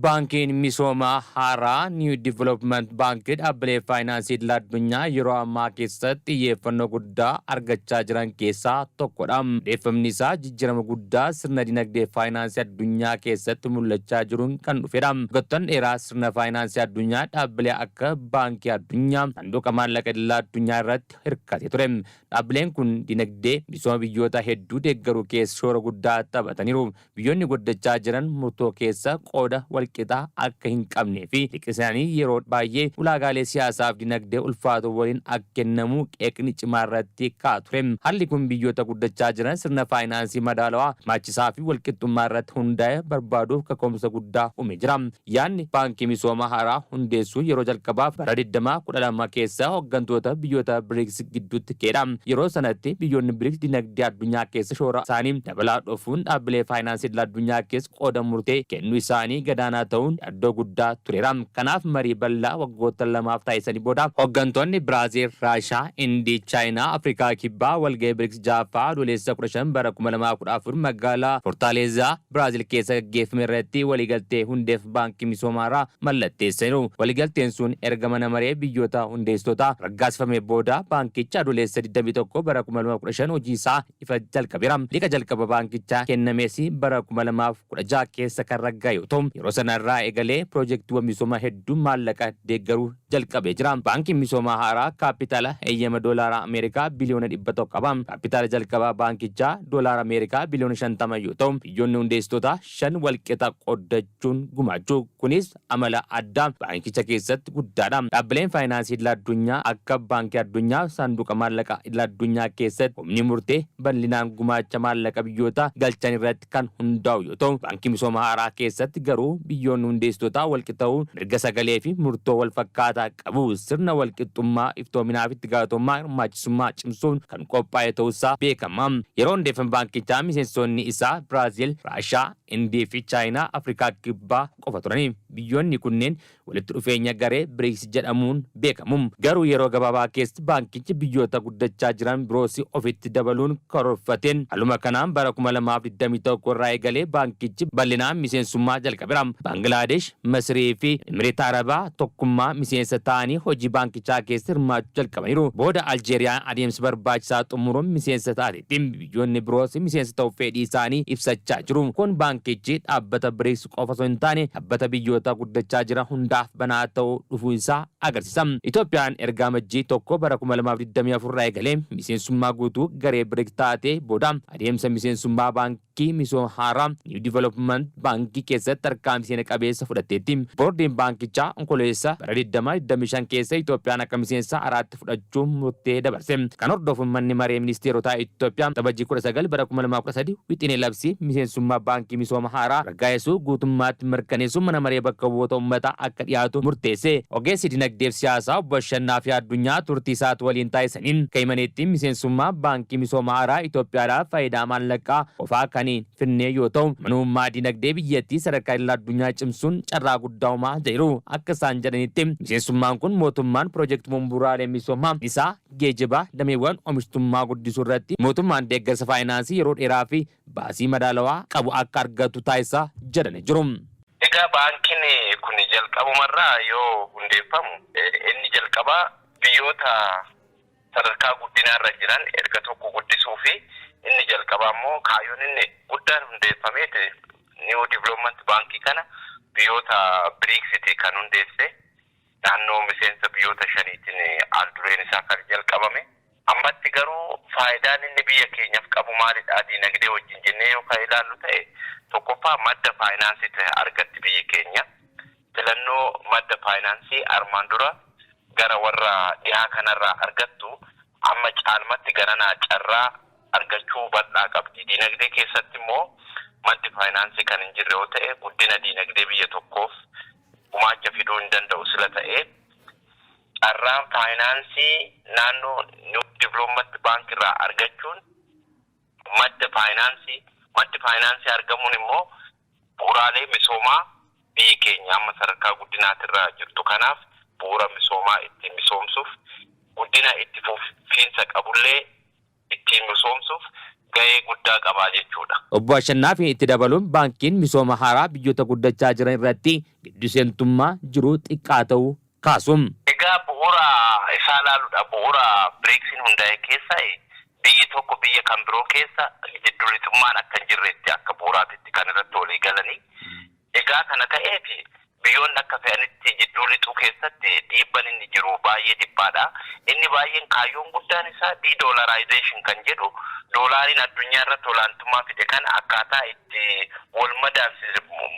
Bankiin misoomaa haaraa New Development Bank dhaabbilee faayinsii addunyaa yeroo ammaa keessatti xiyyeeffannoo guddaa argachaa jiran keessaa tokkodha. Xiyyeeffamni isaa jijjiirama guddaa sirna dinagdee faayinsii addunyaa keessatti mul'achaa jiruun kan dhufedha. Waggoottan dheeraa sirna faayinsii addunyaa dhaabbilee akka baankii addunyaa sanduuqa maallaqa idil addunyaa irratti hirkatee ture. Dhaabbileen kun dinagdee misooma biyyoota hedduu deeggaruu keessa shoora guddaa taphataniiru. Biyyoonni guddachaa jiran murtoo keessa qooda walqixaa akka hin qabnee fi liqisaanii yeroo baay'ee ulaagaalee siyaasaaf dinagdee ulfaatoo waliin akka kennamu qeeqni cimaa irratti ka'aa ture. Haalli kun biyyoota guddachaa jiran sirna faayinsii madaalawaa maachisaa fi walqixxummaa irratti hundaa'e barbaaduuf kaka'umsa guddaa uume jira. Yaadni baankii misooma haaraa hundeessuu yeroo jalqabaaf bara 2012 keessa hooggantoota biyyoota BRICS gidduutti ka'edha. Yeroo sanatti biyyoonni BRICS dinagdee addunyaa keessa shoora isaanii dabalaa dhufuun dhaabbilee faayinsii addunyaa keessa qooda murtee kennuu isaanii gadaanaa ta'uun yaaddoo guddaa tureera. Kanaaf marii bal'aa waggoota lamaaf taasisanii booda hooggantoonni Biraazil, Raashiyaa, Indii, Chaayinaa, Afrikaa Kibbaa walga'ii BRICS jaffaa adoolessa 15 bara 2014 magaalaa Fortaleza Biraazil keessa gaggeeffame irratti waliigaltee hundeef baankii misooma haaraa mallatteessaniiru. Waliigalteen sun erga mana maree biyyoota hundeessitoota raggaasifamee booda baankicha adoolessa 21 bara 2015 hojii isaa ifa jalqabeera. Liqa jalqaba baankichaa kennamees bara 2016 keessa kan raggaa'e yoo ta'u yeroo sanarraa eegalee piroojeektiiwwan misoomaa hedduu maallaqa deeggaruu jalqabee jira. Baankiin misoomaa haaraa kaapitaala eeyyama doolaara Ameerikaa biliyoona 100 qaba. Kaapitaala jalqabaa baankichaa doolaara Ameerikaa biliyoona 50 yoo ta'u biyyoonni hundeessitoota 5 walqixa qoodachuun gumaachuu. Kunis amala addaa baankicha keessatti guddaadha. Dhaabbileen faayinsii idil addunyaa akka baankii addunyaa sanduuqa maallaqa idil addunyaa keessatti humni murtee bal'inaan gumaacha maallaqa biyyoota galchan irratti kan hundaa'u yoo ta'u baankii misooma haaraa keessatti garuu biyyoonni hundeessitoota walqixa'uu mirga sagalee fi murtoo wal fakkaataa qabu. Sirna walqixxummaa iftoominaa fi itti gaafatamummaa hirmaachisummaa cimsuun kan qophaa'e ta'uusaa beekama. Yeroo hundeeffame baankichaa miseensonni isaa Biraazil, Raashiyaa, Indii fi Chaayinaa Afrikaa Kibbaa qofa turani. Biyyoonni kunneen walitti dhufeenya garee BRICS jedhamuun beekamu. Garuu yeroo gabaabaa keessatti baankichi biyyoota guddachaa jiran biroos ofitti dabaluun karoorfateen haaluma kanaan bara 2021 irraa eegalee baankichi bal'inaan miseensummaa jalqabeera. Bangilaadesh, Masrii fi Imireeta Arabaa tokkummaa miseensa ta'anii hojii baankichaa keessa hirmaachuu jalqabaniiru. Booda Aljeeriyaan adeemsa barbaachisaa xumuruun miseensa taateetti. Biyyoonni biroos miseensa ta'uuf fedhii isaanii ibsachaa jiru. Kun baankichi dhaabbata BRICS qofa osoo hin taane dhaabbata biyyoota guddachaa jiran hundaaf banaa ta'uu dhufuu isaa agarsiisa. Itoophiyaan erga amajjii 1 bara 2024 irraa eegalee miseensummaa guutuu garee BRICS taatee booda adeemsa miseensummaa baankii misooma haaraa New Development Bank keessatti tarkaanfii seena qabeessa fudhatteetti. Boordiin baankichaa onkololeessa bara 2025 keessa Itoophiyaan akka miseensa haaraatti fudhachuun murtee dabarse. Kan hordofuun manni maree ministeerotaa Itoophiyaa Waxabajjii 19 bara 2013 wixinee labsii miseensummaa baankii misooma haaraa raggaasisuu guutummaatti mirkaneessuun mana maree bakka bu'oota uummataa akka dhiyaatu murteesse. Ogeessi dinagdee fi siyaasaa obbo Ashannaa fi Addunyaa turtii isaatti waliin taasisaniin kaa'imaneetti miseensummaa baankii misooma haaraa Itoophiyaadhaaf faayidaa maallaqaa qofaa kan hin finne yoo ta'u manummaa dinagdee biyyattii sadarkaa idil addunyaa cimsuun carraa guddaa uumaa jiru. Akka isaan jedhanitti miseensummaan kun mootummaan piroojeektiiwwan bu'uuraalee misoomaa isaa geejjibaa dameewwan oomishtummaa guddisuu irratti mootummaan deeggarsa faayinsii yeroo dheeraa fi baasii madaalawaa qabu akka argatu taasisaa jedhanii jiru. Egaa baankiin kun jalqabumarraa yoo hundeeffamu inni jalqabaa biyyoota sadarkaa guddinaarra jiran erga tokko guddisuu fi inni jalqabaa immoo kaayyoon inni guddaan hundeeffameet New Development Bank kana biyyoota BRICS kan hundeesse naannoo miseensa biyyoota 5tiin aldureen isaa kan jalqabame. Ammatti garuu faayidaan inni biyya keenyaaf qabu maalidha? Dinagdee wajjin jennee yoo kan ilaallu ta'e tokkoffaa madda faayinsii argatti biyyi keenya. Filannoo madda faayinsii armaan dura gara warra dhihaa kanarraa argattu amma caalmatti garanaa carraa argachuu bal'aa qabdi. Dinagdee keessatti immoo maddi faayinsii kan hin jirre yoo ta'e guddina dinagdee biyya tokkoof gumaacha fiduu hin danda'u sila ta'e carraan faayinsii naannoo New Development Bank irraa argachuun madda faayinsii argamuun immoo bu'uuraalee misoomaa biyyi keenya amma sadarkaa guddinaatirra jirtu kanaaf bu'uura misoomaa ittiin misoomsuuf guddina itti fufiinsa qabullee ittiin misoomsuuf gahee guddaa qabaa jechuudha. Obbo Ashannaafi itti dabaluun baankiin misooma haaraa biyyoota guddachaa jiran irratti giddu seentummaa jiru xiqqaa ta'uu kaasum. Egaa bu'uura isaa ilaaluudha. Bu'uura BRICSin hundaa'e keessa biyyi tokko biyya kan biroo keessa jidduulitummaan akka hin jirretti akka bu'uuraatitti kan irratti walii galanii. Egaa kana ta'eef biyyoonni akka fe'anitti jidduulituu keessatti dhiibban inni jiru baay'ee dhiphaadha. Inni baay'een kaayyoon guddaan isaa de-dollarization kan jedhu doolaariin addunyaa irratti olaantummaa fide kana akkaataa itti wal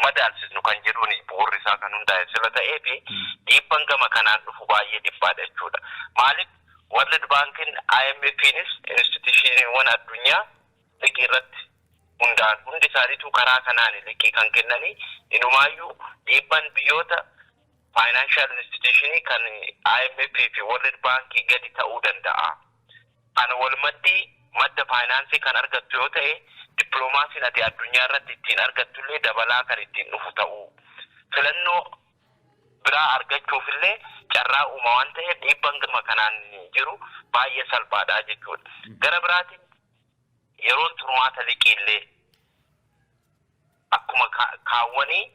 madaalsisnu kan jedhuun bu'uurri isaa kan hundaa'e sila ta'eef dhiibban gama kanaan dhufu baay'ee dhiphaadha jechuudha. Maaliif World Bankin IMFnis instituutiiniiwwan addunyaa liqii irratti hundaan hundi isaaniitu karaa kanaan liqii kan kennanii inumaayyuu dhiibban biyyoota financial institutionii kan IMF fi World Bank gadi ta'uu danda'a. Ana walmaddii madda finaansii kan argattu yoo ta'e dippiloomaasiin ati addunyaa irratti ittiin argattullee dabalaa kan ittiin dhufu ta'uu. Filannoo biraa argachuufillee carraa uuma waan ta'eef dhiibban gama kanaan jiru baay'ee salphaadha jechuudha. Gara biraatiin yeroon turmaata liqiillee akkuma kaawwanii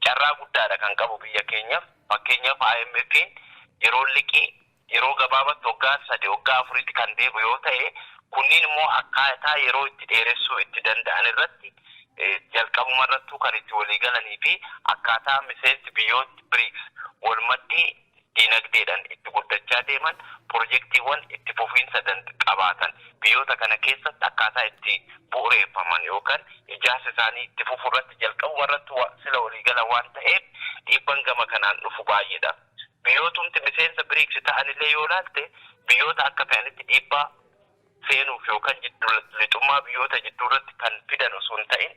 carraa guddaadha kan qabu biyya keenyaaf. Fakkeenyaaf IMF'n yeroo liqii yeroo gabaabatti waggaa 3 waggaa 4tti kan deebi'u yoo ta'e kunniin immoo akkaataa yeroo itti dheeressuu itti danda'an irratti jalqabuma irrattuu kan itti walii galanii fi akkaataa miseensi biyyoota BRICS walmaddii dinagdeedhaan itti guddachaa deeman pirojektiiwwan itti fufiinsa qabaatan biyyoota kana keessatti akkaataa itti bu'uureeffaman yookaan ijaarsa isaanii itti fufuu irratti jalqabuma irratti sila walii galan waan ta'eef dhiibban gama kanaan dhufu baay'eedha. Biyyootni miseensa BRICS ta'anillee yoo ilaalte biyyoota akka fe'anitti dhiibbaa seenuuf yookaan jidduulixummaa biyyoota jidduu irratti kan fidan osoo hin ta'in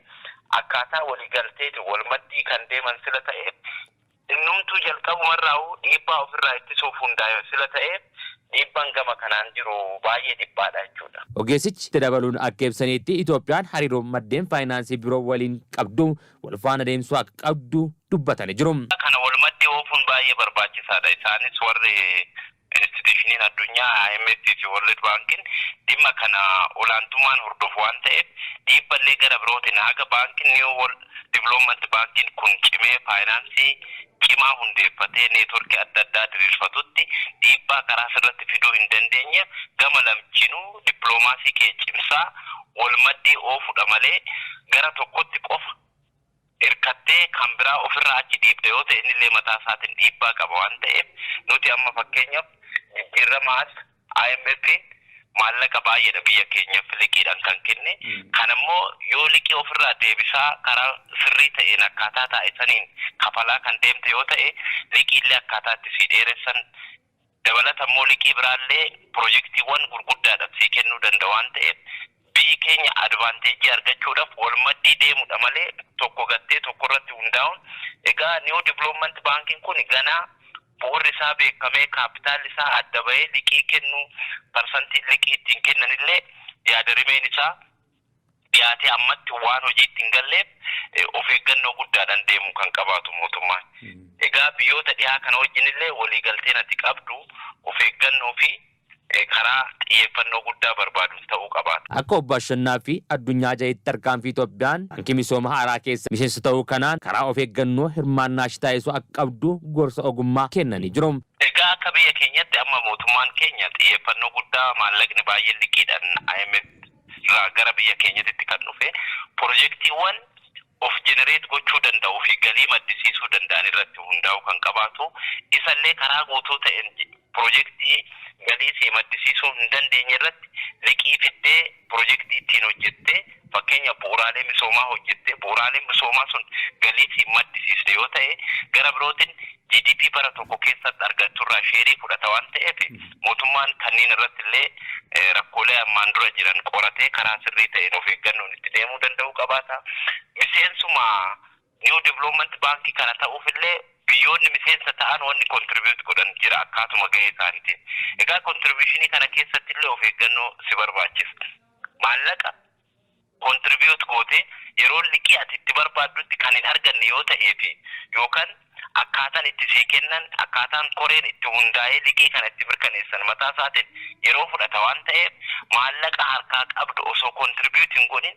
akkaataa waliigalteeti walmaddii kan deeman sila ta'eef innumtuu jalqabumarraa dhiibbaa ofirraa ittisuuf hundaa'e sila ta'eef dhiibban gama kanaan jiru baay'ee dhiphaadha jechuudha. Ogeessichi itti dabaluun akka ibsanitti Itoophiyaan hariiroo maddeen faayinaansii biroo waliin qabdu wal faana deemsuu akka qabdu dubbatanii jiru. Kana walmaddii oofuun baay'ee barbaachisaadha. Isaanis warri instituutiiniin addunyaa IMF fi World Bankin dhimma kana olaantummaan hordofu waan ta'eef dhiibballee gara birootiin haga baankiin New World Development Bankin kun cimee faayinaansii cimaa hundeeffatee neetworkii adda addaa diriirfatutti dhiibbaa karaa irratti fiduu hin dandeenye gama lamchinuu dippiloomaasii kee cimsaa walmaddii oofuudha malee gara tokkotti qofa irkattee kan biraa ofirraa achi dhiibde yoo ta'e innillee mataa isaatiin dhiibbaa qaba waan ta'eef nuti amma fakkeenyaaf jijjiiramaas IMF'n maallaqa baay'eedha biyya keenyaaf liqiidhaan kan kenne. Kan immoo yoo liqii ofirraa deebisaa karaa sirrii ta'een akkaataa taa'isaniin kafalaa kan deemte yoo ta'e liqiillee akkaataa itti sii dheeressan dabalata immoo liqii biraallee pirojektiiwwan gurguddaadhaaf sii kennuu danda'a waan ta'eef biyyi keenya advaanteejii argachuudhaaf walmaddii deemuudha malee tokko gattee tokko irratti hundaa'uun egaa New Development Bankin kun ganaa bu'uurri isaa beekamee kaapitaalli isaa adda bahee liqii kennu parsantii liqii ittiin kennanillee yaada rimeen isaa dhiyaatee ammatti waan hojii ittiin galleef of eeggannoo guddaadhaan deemuu kan qabaatu mootummaan. Egaa biyyoota dhiyaa kana wajjinillee waliigalteen ati qabdu of eeggannoo fi karaa xiyyeeffannoo guddaa barbaadu ta'uu qabaata. Akka obbo Ashannaa fi addunyaa jahitti tarkaanfii Itoophiyaan bankii misooma haaraa keessa miseensa ta'uu kanaan karaa of eeggannoo hirmaannaa taasisuu akka qabdu gorsa ogummaa kennanii jiru. Egaa akka biyya keenyatti amma mootummaan keenya xiyyeeffannoo guddaa maallaqni baay'een liqiidhaan IMF irraa gara biyya keenyatti kan dhufe pirojektiiwwan of generate gochuu danda'uu fi galii maddisiisuu danda'an irratti hundaa'uu kan qabaatu isallee karaa guutuu ta'een pirojektii galii see maddisiisuu hin dandeenye irratti liqii fiddee pirojektii ittiin hojjettee fakkeenya bu'uuraalee misoomaa hojjettee bu'uuraaleen misoomaa sun galii see maddisiisne yoo ta'e gara birootiin GDP bara tokko keessatti argachuurraa sheerii fudhata waan ta'eef mootummaan kanneen irratti illee rakkoolee ammaan dura jiran qoratee karaa sirrii ta'een of eeggannoon itti deemuu danda'uu qabaata. Miseensuma New Development Bank kana ta'uuf illee biyyoonni miseensa ta'an wanni contribute godhan jira akkaatuma gahee isaaniitiin. Egaa contributionii kana keessatti illee of eeggannoo si barbaachisa. Maallaqa contribute goote yeroo liqii ati itti barbaaddutti kan hin arganne yoo ta'eef yookaan akkaataan itti sii kennan akkaataan koreen itti hundaa'ee liqii kana itti mirkaneessan mataa isaatiin yeroo fudhata waan ta'eef maallaqa harkaa qabdu osoo kontribuutiin godhin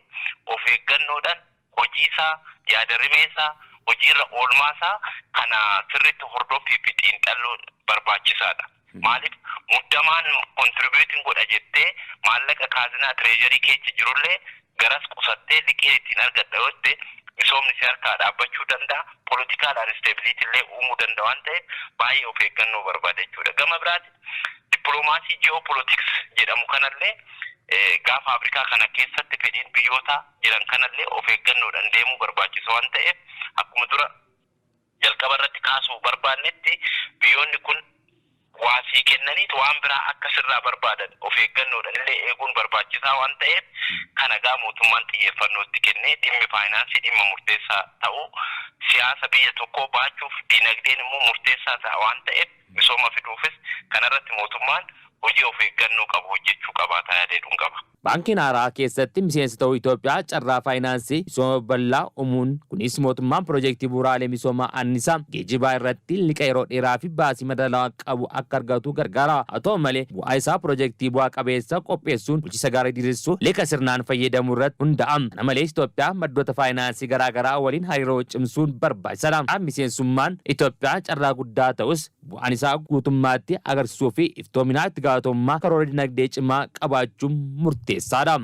of eeggannoodhaan hojii isaa yaada rimeessaa hojiirra oolmaasaa kana sirriitti hordofii fi xiinxalluun barbaachisaadha. Maaliif muddamaan kontribuutiin godha jettee maallaqa kaazinaa tireejarii keessa jirullee garas qusattee liqii ittiin argadha yoo ta'e misoomni si harkaa dhaabbachuu danda'a. Politikaal instability illee uumuu danda'a waan ta'eef baay'ee of eeggannoo barbaada jechuudha. Gama biraatti dippiloomaasii ji'oopolitiks jedhamu kanallee gaafa Afrikaa kana keessatti fedhiin biyyoota jiran kanallee of eeggannoodhaan deemuu barbaachisa waan ta'eef akkuma dura jalqaba irratti kaasuu barbaannetti biyyoonni kun waasii kennaniit waan biraa akka sirraa barbaadan of eeggannoodhaan illee eeguun barbaachisaa waan ta'eef kana gaa mootummaan xiyyeeffannootti kennee dhimmi faayinaansii dhimma murteessaa ta'uu siyaasa biyya tokkoo baachuuf dinagdeen immoo murteessaa ta'a waan ta'eef misooma fiduufis kanarratti mootummaan hojii of eeggannoo qabu hojjechuu qabaataa yaaduu qaba. Baankiin haaraa keessatti miseensa ta'uu Itoophiyaa carraa faayinaansii misooma bal'aa uumuun kunis mootummaan piroojeektii bu'uuraalee misoomaa annisaa geejjibaa irratti liqa yeroo dheeraa fi baasii madaalawaa qabu akka argatu gargaara. Haa ta'u malee bu'aa isaa piroojeektii bu'aa qabeessa qopheessuun bulchiinsa gaarii diriirsuu liqa sirnaan fayyadamuu irratti hunda'a. Kana malees Itoophiyaa maddoota faayinaansii garaagaraa waliin hariiroo cimsuun barbaachisaadha. Miseensummaan Itoophiyaa carraa guddaa ta'us bu'aan isaa guutummaatti agarsiisuu fi iftoominaa itti gaafatamummaa karoora dinagdee cimaa qabaachuun murteessaadha.